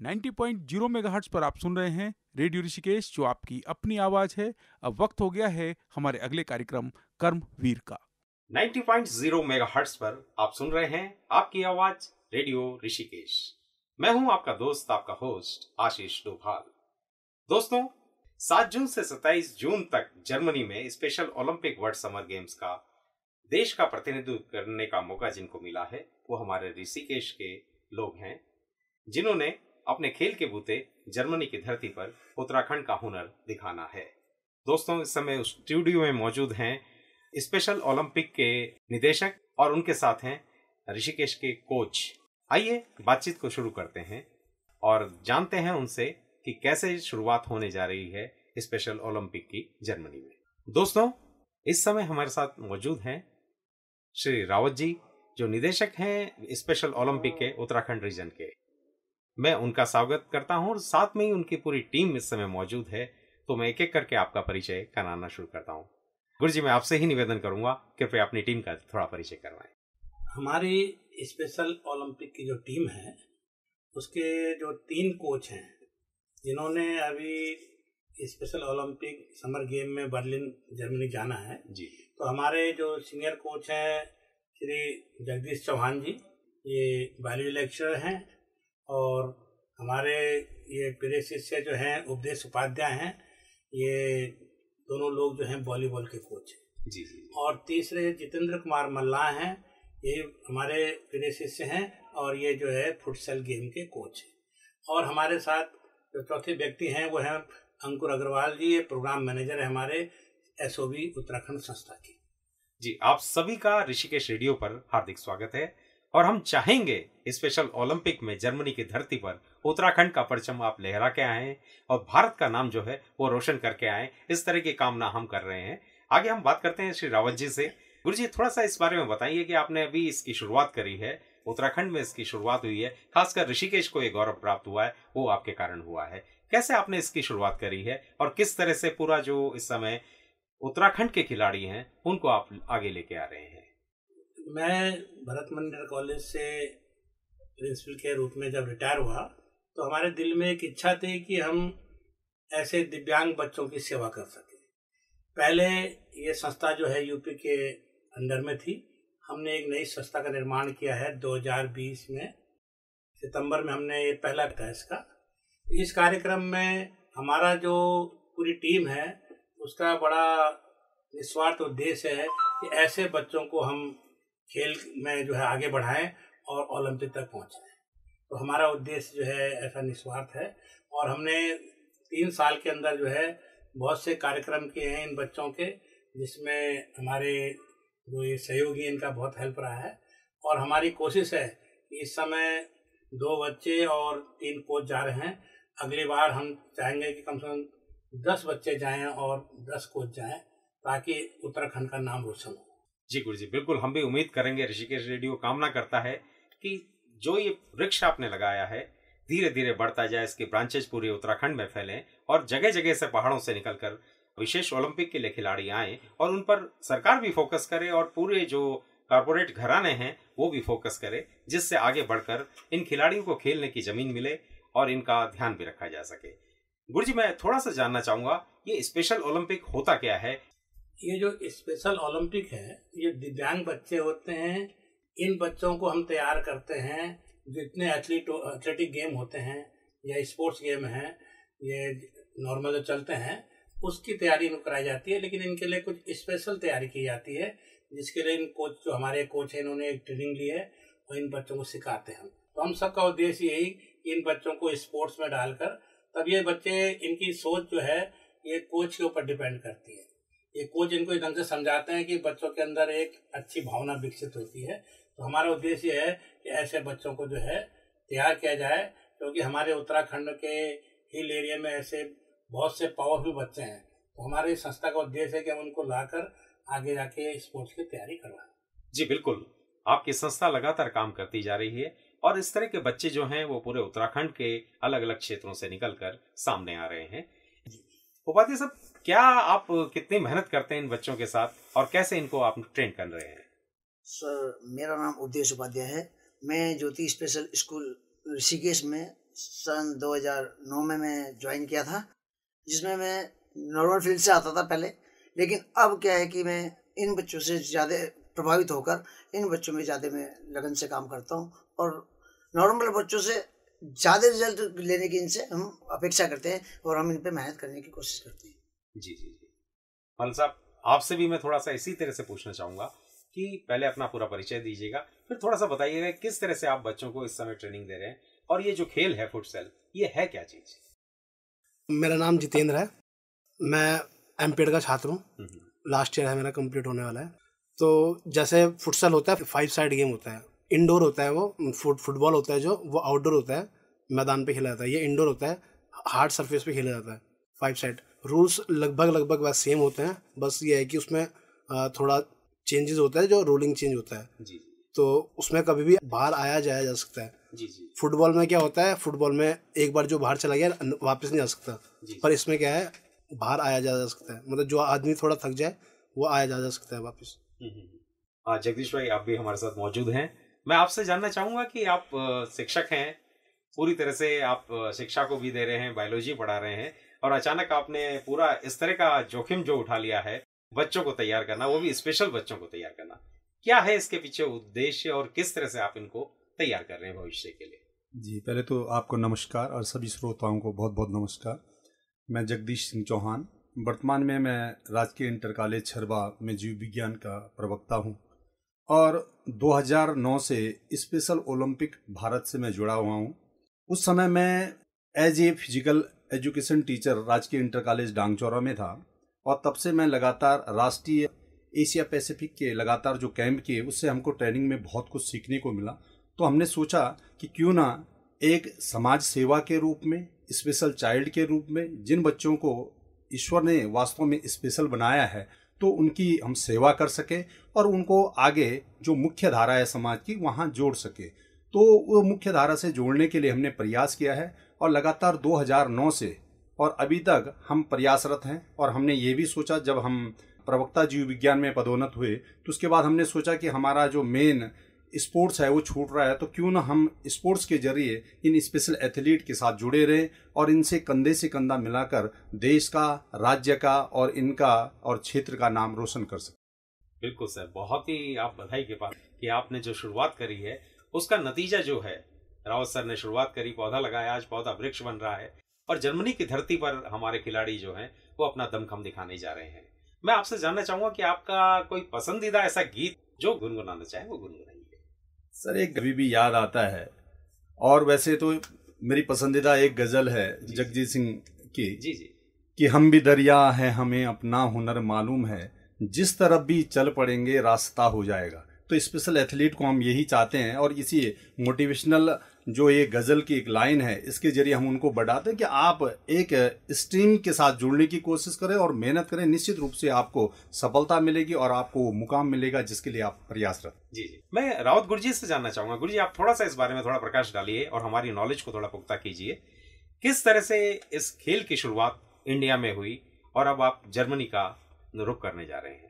90.0 megahertz पर आप सुन रहे हैं रेडियो ऋषिकेश, जो आपकी अपनी आवाज है। अब वक्त हो गया है हमारे अगले कार्यक्रम कर्मवीर का। 90.0 मेगाहर्ट्ज पर आप सुन रहे हैं आपकी आवाज रेडियो ऋषिकेश। मैं हूं आपका दोस्त, आपका होस्ट आशीष डोभाल। दोस्तों, 7 जून से 27 जून तक जर्मनी में special Olympic world summer games का देश का प्रतिनिधित्व करने का मौका जिनको मिला है, वो हमारे ऋषिकेश के लोग हैं, जिन्होंने अपने खेल के बूते जर्मनी की धरती पर उत्तराखंड का हुनर दिखाना है। दोस्तों, इस समय स्टूडियो में मौजूद हैं स्पेशल ओलंपिक के निदेशक और उनके साथ हैं ऋषिकेश के कोच। आइए बातचीत को शुरू करते हैं और जानते हैं उनसे कि कैसे शुरुआत होने जा रही है स्पेशल ओलंपिक की जर्मनी में। दोस्तों, इस समय हमारे साथ मौजूद हैं श्री रावत जी, जो निदेशक हैं स्पेशल ओलंपिक के उत्तराखंड रीजन के। मैं उनका स्वागत करता हूं और साथ में ही उनकी पूरी टीम इस समय मौजूद है। तो मैं एक एक करके आपका परिचय कराना शुरू करता हूं। गुरु जी, मैं आपसे ही निवेदन करूंगा, कृपया अपनी टीम का थोड़ा परिचय करवाएं। हमारी स्पेशल ओलंपिक की जो टीम है, उसके जो 3 कोच हैं, जिन्होंने अभी स्पेशल ओलंपिक समर गेम में बर्लिन जर्मनी जाना है जी। तो हमारे जो सीनियर कोच हैं श्री जगदीश चौहान जी, ये बायोलॉजी लेक्चरर हैं, और हमारे ये प्रिय शिष्य जो हैं उपदेश उपाध्याय हैं, ये दोनों लोग जो हैं वॉलीबॉल के कोच हैं। जी जी। और तीसरे जितेंद्र कुमार मल्लाह हैं, ये हमारे प्रिय शिष्य हैं और ये जो है फुटसल गेम के कोच हैं। और हमारे साथ जो चौथे व्यक्ति हैं वो हैं अंकुर अग्रवाल जी, ये प्रोग्राम मैनेजर है हमारे एसओबी उत्तराखंड संस्था की। जी, आप सभी का ऋषिकेश रेडियो पर हार्दिक स्वागत है और हम चाहेंगे स्पेशल ओलंपिक में जर्मनी की धरती पर उत्तराखंड का परचम आप लहरा के आए और भारत का नाम जो है वो रोशन करके आए। इस तरह की कामना हम कर रहे हैं। आगे हम बात करते हैं श्री रावत जी से। गुरु जी, थोड़ा सा इस बारे में बताइए कि आपने अभी इसकी शुरुआत करी है, उत्तराखंड में इसकी शुरुआत हुई है, खासकर ऋषिकेश को ये गौरव प्राप्त हुआ है, वो आपके कारण हुआ है। कैसे आपने इसकी शुरुआत करी है और किस तरह से पूरा जो इस समय उत्तराखंड के खिलाड़ी हैं उनको आप आगे लेके आ रहे हैं? मैं भरत मंदिर कॉलेज से प्रिंसिपल के रूप में जब रिटायर हुआ तो हमारे दिल में एक इच्छा थी कि हम ऐसे दिव्यांग बच्चों की सेवा कर सकें। पहले ये संस्था जो है यूपी के अंडर में थी। हमने एक नई संस्था का निर्माण किया है 2020 में, सितंबर में हमने ये पहला था इसका। इस कार्यक्रम में हमारा जो पूरी टीम है उसका बड़ा निस्वार्थ उद्देश्य है कि ऐसे बच्चों को हम खेल में जो है आगे बढ़ाएं और ओलंपिक तक पहुंचाएं। तो हमारा उद्देश्य जो है ऐसा निस्वार्थ है और हमने 3 साल के अंदर जो है बहुत से कार्यक्रम किए हैं इन बच्चों के, जिसमें हमारे जो ये सहयोगी इनका बहुत हेल्प रहा है। और हमारी कोशिश है कि इस समय 2 बच्चे और 3 कोच जा रहे हैं। अगली बार हम चाहेंगे कि कम से कम 10 बच्चे जाएं और 10 कोच जाएं, ताकि उत्तराखंड का नाम रोशन हो। जी गुरु जी, बिल्कुल हम भी उम्मीद करेंगे। ऋषिकेश रेडियो कामना करता है कि जो ये वृक्ष आपने लगाया है धीरे धीरे बढ़ता जाए, इसके ब्रांचेज पूरे उत्तराखंड में फैलें और जगह जगह से पहाड़ों से निकलकर विशेष ओलंपिक के लिए खिलाड़ी आए और उन पर सरकार भी फोकस करे और पूरे जो कारपोरेट घराने हैं वो भी फोकस करे, जिससे आगे बढ़कर इन खिलाड़ियों को खेलने की जमीन मिले और इनका ध्यान भी रखा जा सके। गुरु जी, मैं थोड़ा सा जानना चाहूंगा, ये स्पेशल ओलंपिक होता क्या है? ये जो स्पेशल ओलंपिक है, ये दिव्यांग बच्चे होते हैं। इन बच्चों को हम तैयार करते हैं। जितने एथलेटिक गेम होते हैं या स्पोर्ट्स गेम हैं, ये नॉर्मल जो चलते हैं उसकी तैयारी इनको कराई जाती है, लेकिन इनके लिए कुछ स्पेशल तैयारी की जाती है, जिसके लिए इन कोच जो हमारे कोच हैं इन्होंने एक ट्रेनिंग ली है और इन बच्चों को सिखाते हैं। तो हम सबका उद्देश्य यही कि इन बच्चों को स्पोर्ट्स में डालकर, तब ये बच्चे, इनकी सोच जो है ये कोच के ऊपर डिपेंड करती है। ये कोच इनको इस ढंग से समझाते हैं कि बच्चों के अंदर एक अच्छी भावना विकसित होती है। तो हमारा उद्देश्य है कि ऐसे बच्चों को जो है तैयार किया जाए, क्योंकि हमारे उत्तराखंड के हिल एरिया में ऐसे बहुत से पावरफुल बच्चे हैं। तो हमारी संस्था का उद्देश्य है कि हम उनको लाकर आगे जाके स्पोर्ट्स की तैयारी करवाएं। जी बिल्कुल, आपकी संस्था लगातार काम करती जा रही है और इस तरह के बच्चे जो हैं वो पूरे उत्तराखंड के अलग अलग क्षेत्रों से निकलकर सामने आ रहे हैं। उपाध्याय साहब, क्या आप कितनी मेहनत करते हैं इन बच्चों के साथ और कैसे इनको आप ट्रेन कर रहे हैं? सर, मेरा नाम उपदेश उपाध्याय है। मैं ज्योति स्पेशल स्कूल ऋषिकेश में सन 2009 में मैं ज्वाइन किया था, जिसमें मैं नॉर्मल फील्ड से आता था पहले, लेकिन अब क्या है कि मैं इन बच्चों से ज़्यादा प्रभावित होकर इन बच्चों में ज़्यादा मैं लगन से काम करता हूँ और नॉर्मल बच्चों से ज़्यादा रिजल्ट लेने की इनसे हम अपेक्षा करते हैं और हम इन पर मेहनत करने की कोशिश करते हैं। जी जी जी। मल साहब, आपसे भी मैं थोड़ा सा इसी तरह से पूछना चाहूँगा कि पहले अपना पूरा परिचय दीजिएगा, फिर थोड़ा सा बताइएगा किस तरह से आप बच्चों को इस समय ट्रेनिंग दे रहे हैं और ये जो खेल है फुटसल, ये है क्या चीज़? मेरा नाम जितेंद्र है, मैं एमपीएड का छात्र हूँ, लास्ट ईयर है मेरा, कंप्लीट होने वाला है। तो जैसे फुटसल होता है 5 साइड गेम होता है, इंडोर होता है वो, फुटबॉल होता है जो वो आउटडोर होता है, मैदान पे खेला जाता है। ये इंडोर होता है, हार्ड सरफेस पे खेला जाता है 5 साइड। रूल्स लगभग वैसे सेम होते हैं, बस ये है कि उसमें थोड़ा चेंजेस होता है, जो रोलिंग चेंज होता है जी। तो उसमें कभी भी बाहर आया जाया जा सकता है जी जी। फुटबॉल में क्या होता है, फुटबॉल में एक बार जो बाहर चला गया वापस नहीं आ सकता जी। पर इसमें क्या है, बाहर आया जा सकता है, मतलब जो आदमी थोड़ा थक जाए वो आया जा सकता है वापस। जगदीश भाई, आप भी हमारे साथ मौजूद हैं। मैं आपसे जानना चाहूँगा कि आप शिक्षक हैं, पूरी तरह से आप शिक्षा को भी दे रहे हैं, बायोलॉजी पढ़ा रहे हैं, और अचानक आपने पूरा इस तरह का जोखिम जो उठा लिया है, बच्चों को तैयार करना, वो भी स्पेशल बच्चों को तैयार करना, क्या है इसके पीछे उद्देश्य और किस तरह से आप इनको तैयार कर रहे हैं भविष्य के लिए? जी, पहले तो आपको नमस्कार और सभी श्रोताओं को बहुत बहुत नमस्कार। मैं जगदीश सिंह चौहान, वर्तमान में मैं राजकीय इंटर कॉलेज छरबा में जीव विज्ञान का प्रवक्ता हूँ और 2009 से स्पेशल ओलंपिक भारत से मैं जुड़ा हुआ हूँ। उस समय मैं as a physical education teacher राजकीय इंटर कॉलेज डांगचौरा में था और तब से मैं लगातार राष्ट्रीय एशिया पैसिफिक के लगातार जो कैंप किए, उससे हमको ट्रेनिंग में बहुत कुछ सीखने को मिला। तो हमने सोचा कि क्यों ना एक समाज सेवा के रूप में, स्पेशल चाइल्ड के रूप में, जिन बच्चों को ईश्वर ने वास्तव में स्पेशल बनाया है, तो उनकी हम सेवा कर सके और उनको आगे जो मुख्य धारा है समाज की, वहाँ जोड़ सके। तो वो मुख्य धारा से जोड़ने के लिए हमने प्रयास किया है और लगातार 2009 से और अभी तक हम प्रयासरत हैं। और हमने ये भी सोचा, जब हम प्रवक्ता जीव विज्ञान में पदोन्नत हुए तो उसके बाद हमने सोचा कि हमारा जो मेन स्पोर्ट्स है वो छूट रहा है, तो क्यों ना हम स्पोर्ट्स के जरिए इन स्पेशल एथलीट के साथ जुड़े रहें और इनसे कंधे से कंधा मिलाकर देश का, राज्य का और इनका और क्षेत्र का नाम रोशन कर सकें। बिल्कुल सर, बहुत ही आप बधाई के पास कि आपने जो शुरुआत करी है उसका नतीजा जो है, रावत सर ने शुरुआत करी, पौधा लगाया, आज पौधा वृक्ष बन रहा है और जर्मनी की धरती पर हमारे खिलाड़ी जो हैं वो अपना दमखम दिखाने जा रहे हैं। मैं आपसे जानना चाहूंगा कि आपका कोई पसंदीदा ऐसा गीत जो गुनगुनाना चाहे वो गुनगुनाइए। सर, एक कभी भी याद आता है, और वैसे तो मेरी पसंदीदा एक गजल है जगजीत सिंह की जी जी, कि हम भी दरिया है, हमें अपना हुनर मालूम है, जिस तरफ भी चल पड़ेंगे रास्ता हो जाएगा। तो स्पेशल एथलीट को हम यही चाहते हैं और इसी मोटिवेशनल जो ये गज़ल की एक लाइन है, इसके जरिए हम उनको बढ़ाते हैं कि आप एक स्ट्रीम के साथ जुड़ने की कोशिश करें और मेहनत करें। निश्चित रूप से आपको सफलता मिलेगी और आपको वो मुकाम मिलेगा जिसके लिए आप प्रयासरत। जी जी, मैं रावत गुरुजी से जानना चाहूंगा, गुरुजी आप थोड़ा सा इस बारे में थोड़ा प्रकाश डालिए और हमारी नॉलेज को थोड़ा पुख्ता कीजिए। किस तरह से इस खेल की शुरुआत इंडिया में हुई और अब आप जर्मनी का रुख करने जा रहे हैं?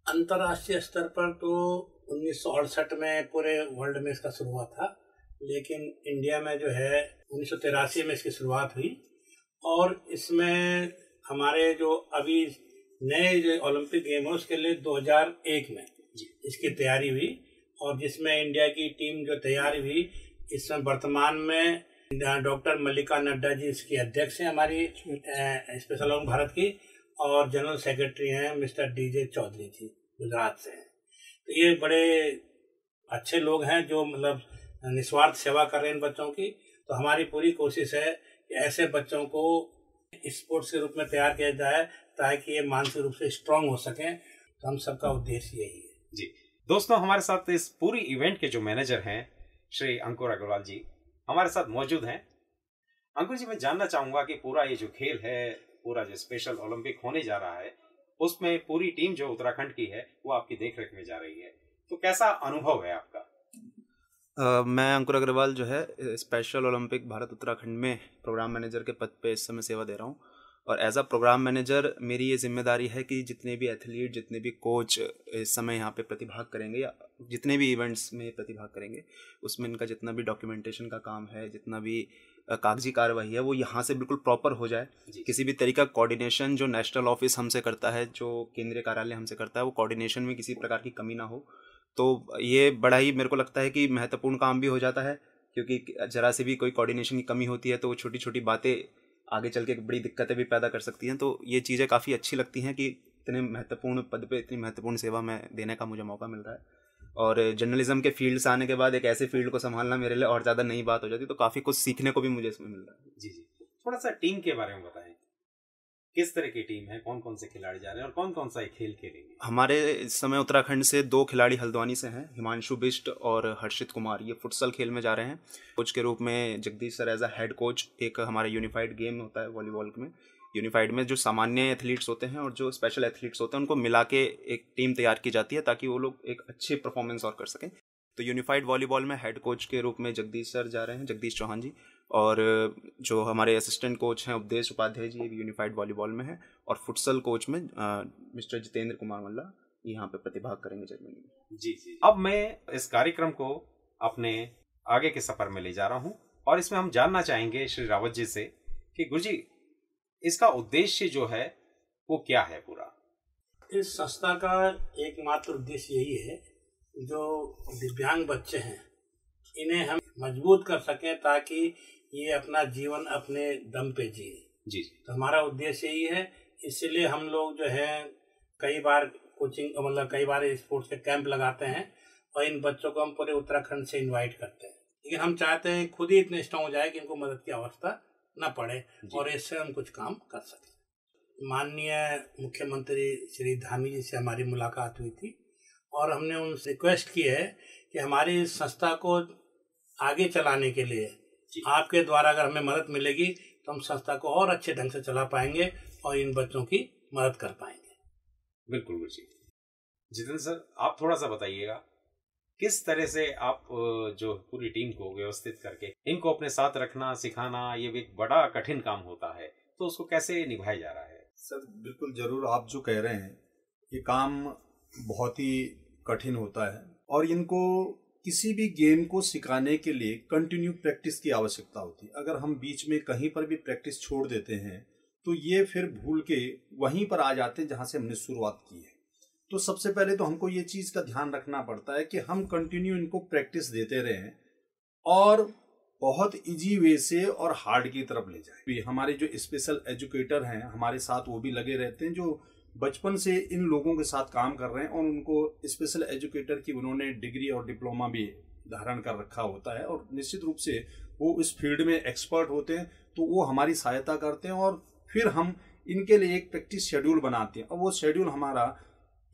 अंतर्राष्ट्रीय स्तर पर तो 1968 में पूरे वर्ल्ड में इसका शुरुआत था, लेकिन इंडिया में जो है 1983 में इसकी शुरुआत हुई और इसमें हमारे जो अभी नए जो ओलंपिक गेम है उसके लिए 2001 में इसकी तैयारी हुई और जिसमें इंडिया की टीम जो तैयारी हुई, इसमें वर्तमान में डॉक्टर मल्लिका नड्डा जी इसकी अध्यक्ष हैं हमारी स्पेशल ओलंपिक भारत की, और जनरल सेक्रेटरी हैं मिस्टर डीजे चौधरी जी, गुजरात से हैं। तो ये बड़े अच्छे लोग हैं जो मतलब निस्वार्थ सेवा कर रहे हैं इन बच्चों की। तो हमारी पूरी कोशिश है कि ऐसे बच्चों को स्पोर्ट्स के रूप में तैयार किया जाए ताकि ये मानसिक रूप से स्ट्रांग हो सकें। तो हम सबका उद्देश्य यही है। जी दोस्तों, हमारे साथ इस पूरी इवेंट के जो मैनेजर हैं श्री अंकुर अग्रवाल जी हमारे साथ मौजूद हैं। अंकुर जी, मैं जानना चाहूंगा कि पूरा ये जो खेल है, पूरा जो स्पेशल ओलंपिक होने जा रहा है, उसमें पूरी टीम जो उत्तराखंड की है वो आपकी देखरेख में जा रही है, तो कैसा अनुभव है आपका? मैं अंकुर अग्रवाल जो है स्पेशल ओलंपिक भारत उत्तराखंड में प्रोग्राम मैनेजर के पद पे इस समय सेवा दे रहा हूँ। और एज अ प्रोग्राम मैनेजर मेरी ये जिम्मेदारी है कि जितने भी एथलीट, जितने भी कोच इस समय यहाँ पे प्रतिभाग करेंगे या जितने भी इवेंट्स में प्रतिभाग करेंगे, उसमें इनका जितना भी डॉक्यूमेंटेशन का काम है, जितना भी कागजी कार्रवाई है, वो यहाँ से बिल्कुल प्रॉपर हो जाए। किसी भी तरीका कोऑर्डिनेशन जो नेशनल ऑफिस हमसे करता है, जो केंद्रीय कार्यालय हमसे करता है, वो कोऑर्डिनेशन में किसी प्रकार की कमी ना हो। तो ये बड़ा ही मेरे को लगता है कि महत्वपूर्ण काम भी हो जाता है, क्योंकि जरा से भी कोई कोऑर्डिनेशन की कमी होती है तो वो छोटी छोटी बातें आगे चल के बड़ी दिक्कतें भी पैदा कर सकती हैं। तो ये चीज़ें काफ़ी अच्छी लगती हैं कि इतने महत्वपूर्ण पद पे इतनी महत्वपूर्ण सेवा में देने का मुझे मौका मिल रहा है। और जर्नलिज्म के फील्ड से आने के बाद एक ऐसे फील्ड को संभालना मेरे लिए और ज़्यादा नई बात हो जाती, तो काफ़ी कुछ सीखने को भी मुझे इसमें मिल रहा है। जी जी, थोड़ा सा टीम के बारे में बताएं, किस तरह की टीम है, कौन कौन से खिलाड़ी जा रहे हैं और कौन कौन सा खेल खेलेंगे? हमारे इस समय उत्तराखंड से 2 खिलाड़ी हल्द्वानी से हैं, हिमांशु बिष्ट और हर्षित कुमार। ये फुटसल खेल में जा रहे हैं। कोच के रूप में Jagdish sir as a head coach. एक हमारा यूनिफाइड गेम होता है वॉलीबॉल में, यूनिफाइड में जो सामान्य एथलीट्स होते हैं और जो स्पेशल एथलीट्स होते हैं उनको मिला के एक टीम तैयार की जाती है ताकि वो लोग एक अच्छी परफॉर्मेंस और कर सकें। तो यूनिफाइड वॉलीबॉल में हेड कोच के रूप में जगदीश सर जा रहे हैं, जगदीश चौहान जी। और जो हमारे असिस्टेंट कोच हैं उपदेश उपाध्याय जी, ये भी यूनिफाइड वॉलीबॉल में है। और फुटसल कोच में मिस्टर जितेंद्र कुमार मल्ला यहाँ पे प्रतिभाग करेंगे जर्मनी में। जी जी, अब मैं इस कार्यक्रम को अपने आगे के सफर में ले जा रहा हूँ और इसमें हम जानना चाहेंगे श्री रावत जी से कि गुरुजी, इसका उद्देश्य जो है वो क्या है पूरा? इस संस्था का एकमात्र उद्देश्य यही है, जो दिव्यांग बच्चे हैं इन्हें हम मजबूत कर सकें ताकि ये अपना जीवन अपने दम पे जिए। जी, तो हमारा उद्देश्य यही है। इसलिए हम लोग जो है कई बार कोचिंग, मतलब कई बार स्पोर्ट्स के कैंप लगाते हैं और इन बच्चों को हम पूरे उत्तराखंड से इनवाइट करते हैं। लेकिन हम चाहते हैं खुद ही इतने स्ट्रॉन्ग हो जाए कि इनको मदद की आवश्यकता न पड़े और इससे हम कुछ काम कर सकें। माननीय मुख्यमंत्री श्री धामी जी से हमारी मुलाकात हुई थी और हमने उनसे रिक्वेस्ट की है कि हमारी इस संस्था को आगे चलाने के लिए आपके द्वारा अगर हमें मदद मिलेगी तो हम संस्था को और अच्छे ढंग से चला पाएंगे और इन बच्चों की मदद कर पाएंगे। बिल्कुल गुरुजी। जितेंद्र सर, आप थोड़ा सा बताइएगा किस तरह से आप जो पूरी टीम को व्यवस्थित करके इनको अपने साथ रखना, सिखाना, ये भी एक बड़ा कठिन काम होता है, तो उसको कैसे निभाया जा रहा है? सर बिल्कुल जरूर, आप जो कह रहे हैं ये काम बहुत ही कठिन होता है और इनको किसी भी गेम को सिखाने के लिए कंटिन्यू प्रैक्टिस की आवश्यकता होती है। अगर हम बीच में कहीं पर भी प्रैक्टिस छोड़ देते हैं तो ये फिर भूल के वहीं पर आ जाते हैं जहां से हमने शुरुआत की है। तो सबसे पहले तो हमको ये चीज़ का ध्यान रखना पड़ता है कि हम कंटिन्यू इनको प्रैक्टिस देते रहें और बहुत इजी वे से और हार्ड की तरफ ले जाए। हमारे जो स्पेशल एजुकेटर हैं हमारे साथ, वो भी लगे रहते हैं, जो बचपन से इन लोगों के साथ काम कर रहे हैं और उनको स्पेशल एजुकेटर की उन्होंने डिग्री और डिप्लोमा भी धारण कर रखा होता है और निश्चित रूप से वो इस फील्ड में एक्सपर्ट होते हैं। तो वो हमारी सहायता करते हैं और फिर हम इनके लिए एक प्रैक्टिस शेड्यूल बनाते हैं और वो शेड्यूल हमारा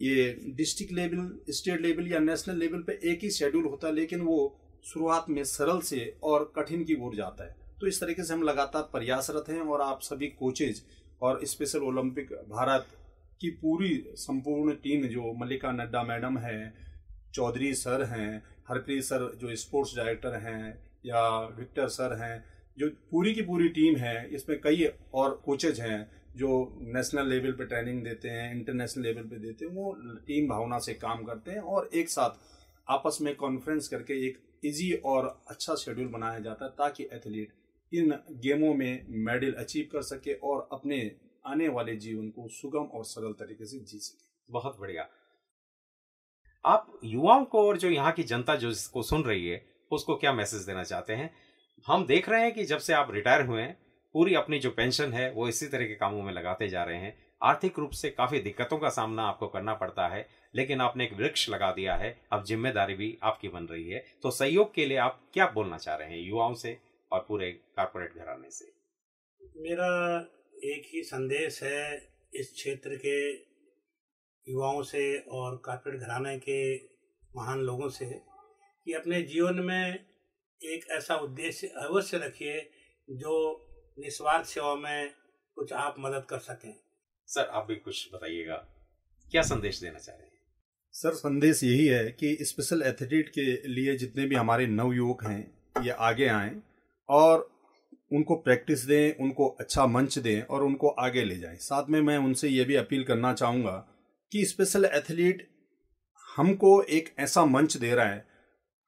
ये डिस्ट्रिक्ट लेवल, स्टेट लेवल या नेशनल लेवल पे एक ही शेड्यूल होता है, लेकिन वो शुरुआत में सरल से और कठिन की ओर जाता है। तो इस तरीके से हम लगातार प्रयासरत हैं और आप सभी कोचेज और स्पेशल ओलंपिक भारत की पूरी संपूर्ण टीम, जो मल्लिका नड्डा मैडम हैं, चौधरी सर हैं, हरप्रीत सर जो स्पोर्ट्स डायरेक्टर हैं, या विक्टर सर हैं, जो पूरी की पूरी टीम है, इसमें कई और कोचेज हैं जो नेशनल लेवल पे ट्रेनिंग देते हैं, इंटरनेशनल लेवल पे देते हैं। वो टीम भावना से काम करते हैं और एक साथ आपस में कॉन्फ्रेंस करके एक इजी और अच्छा शेड्यूल बनाया जाता है ताकि एथलीट इन गेमों में मेडल अचीव कर सके और अपने आने वाले जीवन को सुगम और सरल तरीके से जी सके। बहुत बढ़िया। आप युवाओं को और जो यहाँ की जनता जो इसको सुन रही है उसको क्या मैसेज देना चाहते हैं? हम देख रहे हैं कि जब से आप रिटायर हुए हैं पूरी अपनी जो पेंशन है वो इसी तरह के कामों में लगाते जा रहे हैं। आर्थिक रूप से काफी दिक्कतों का सामना आपको करना पड़ता है, लेकिन आपने एक वृक्ष लगा दिया है, अब जिम्मेदारी भी आपकी बन रही है। तो सहयोग के लिए आप क्या बोलना चाह रहे हैं युवाओं से और पूरे कॉर्पोरेट घराने से? मेरा एक ही संदेश है इस क्षेत्र के युवाओं से और कॉर्पोरेट घराने के महान लोगों से कि अपने जीवन में एक ऐसा उद्देश्य अवश्य रखिए जो निस्वार्थ सेवा में कुछ आप मदद कर सकें। सर आप भी कुछ बताइएगा, क्या संदेश देना चाह रहे हैं? सर संदेश यही है कि स्पेशल एथलीट के लिए जितने भी हमारे नवयुवक हैं ये आगे आएं और उनको प्रैक्टिस दें, उनको अच्छा मंच दें और उनको आगे ले जाएं। साथ में मैं उनसे ये भी अपील करना चाहूँगा कि स्पेशल एथलीट हमको एक ऐसा मंच दे रहा है,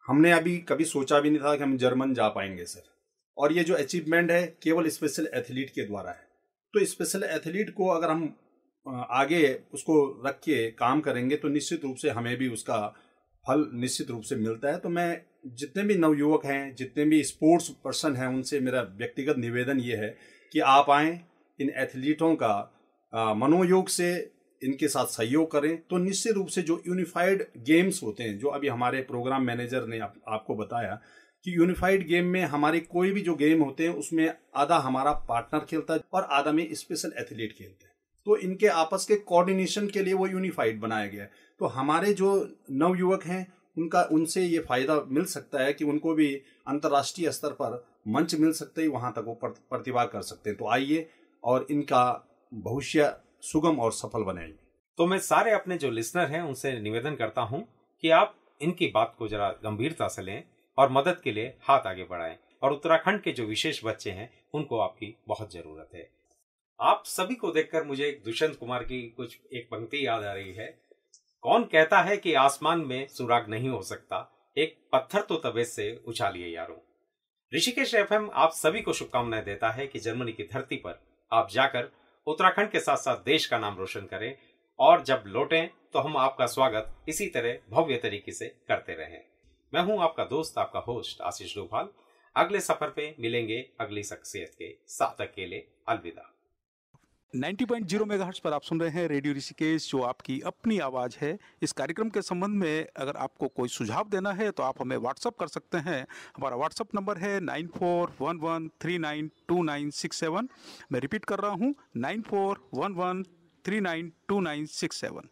हमने अभी कभी सोचा भी नहीं था कि हम जर्मन जा पाएंगे सर, और ये जो अचीवमेंट है केवल स्पेशल एथलीट के द्वारा है। तो स्पेशल एथलीट को अगर हम आगे उसको रख के काम करेंगे तो निश्चित रूप से हमें भी उसका फल निश्चित रूप से मिलता है। तो मैं जितने भी नवयुवक हैं, जितने भी स्पोर्ट्स पर्सन हैं, उनसे मेरा व्यक्तिगत निवेदन ये है कि आप आएँ, इन एथलीटों का मनोयोग से इनके साथ सहयोग करें। तो निश्चित रूप से जो यूनिफाइड गेम्स होते हैं, जो अभी हमारे प्रोग्राम मैनेजर ने आपको बताया कि यूनिफाइड गेम में हमारे कोई भी जो गेम होते हैं उसमें आधा हमारा पार्टनर खेलता है और आधा में स्पेशल एथलीट खेलते हैं। तो इनके आपस के कोऑर्डिनेशन के लिए वो यूनिफाइड बनाया गया है। तो हमारे जो नवयुवक हैं उनसे ये फायदा मिल सकता है कि उनको भी अंतर्राष्ट्रीय स्तर पर मंच मिल सकते हैं, वहां तक वो प्रतिभा कर सकते हैं। तो आइए और इनका भविष्य सुगम और सफल बनाइए। तो मैं सारे अपने जो लिसनर हैं उनसे निवेदन करता हूं कि आप इनकी बात को जरा गंभीरता से लें और मदद के लिए हाथ आगे बढ़ाएं। और उत्तराखंड के जो विशेष बच्चे हैं उनको आपकी बहुत जरूरत है। आप सभी को देखकर मुझे दुष्यंत कुमार की कुछ एक पंक्ति याद आ रही है। कौन कहता है कि आसमान में सुराग नहीं हो सकता, एक पत्थर तो तबे से उछालिए यारों। ऋषिकेश एफएम आप सभी को शुभकामनाएं देता है कि जर्मनी की धरती पर आप जाकर उत्तराखंड के साथ साथ देश का नाम रोशन करें, और जब लौटें तो हम आपका स्वागत इसी तरह भव्य तरीके से करते रहें। मैं हूं आपका दोस्त, आपका होस्ट आशीष डोभाल। अगले सफर पे मिलेंगे अगली शख्सियत के साथ। अकेले अलविदा। 90.0 मेगाहर्ट्ज पर आप सुन रहे हैं रेडियो ऋषिकेश, जो आपकी अपनी आवाज़ है। इस कार्यक्रम के संबंध में अगर आपको कोई सुझाव देना है तो आप हमें व्हाट्सअप कर सकते हैं। हमारा व्हाट्सअप नंबर है 9411392967। मैं रिपीट कर रहा हूँ 9411392967।